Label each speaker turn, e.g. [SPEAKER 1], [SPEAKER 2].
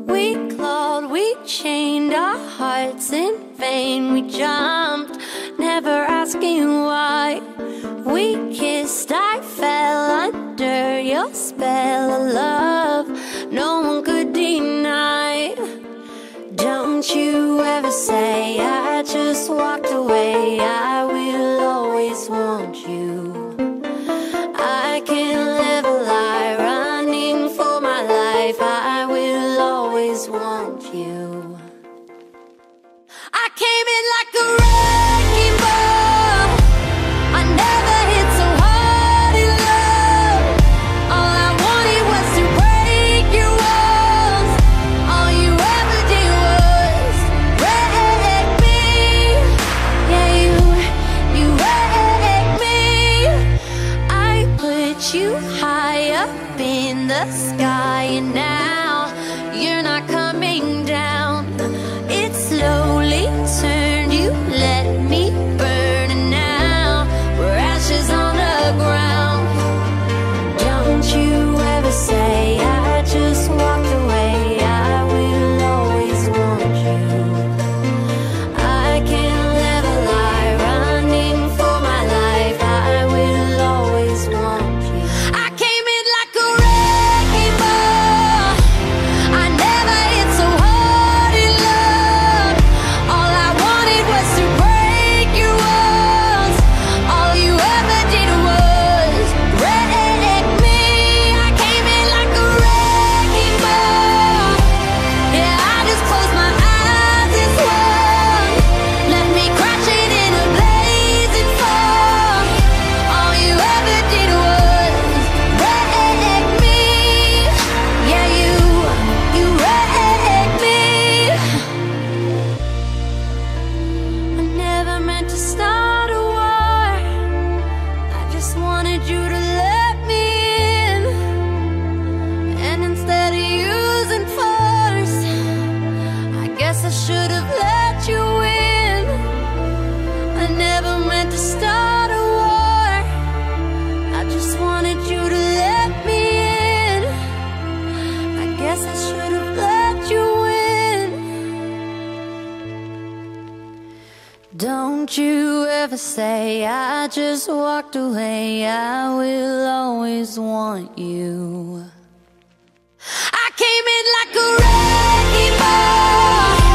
[SPEAKER 1] We clawed, we chained our hearts in vain. We jumped, never asking why. We kissed, I fell under your spell of love no one could deny. Don't you ever say I just walked away. I will always want you. I can't live a lie, running for my life. I will always want you. I came in like a wrecking ball. I never hit so hard in love. All I wanted was to break your walls. All you ever did was wreck me. Yeah, you wrecked me. I put you high up in the sky, and now you're not coming down. It slowly turned, you let me burn, and now we're ashes on the ground. Don't you ever say I just walked away. I will always want you. I can't live a lie, running for my life. I will always want you. I came in like a wrecking ball. I never hit so hard in love. All I wanted was to break your walls. All you ever did was wreck me. I came in like a wrecking ball. Yeah, I just closed my eyes and swung. Let me crash it in a blazing fall. All you ever did was wreck me. Yeah, you wrecked me. I never meant to start a war. I just wanted you to let me in. And instead of using force, I guess I should have let you in. I never meant to start a war. I just wanted you to let me in. I guess I should have let you in. Don't you ever say I just walked away. I will always want you. I came in like a wrecking ball.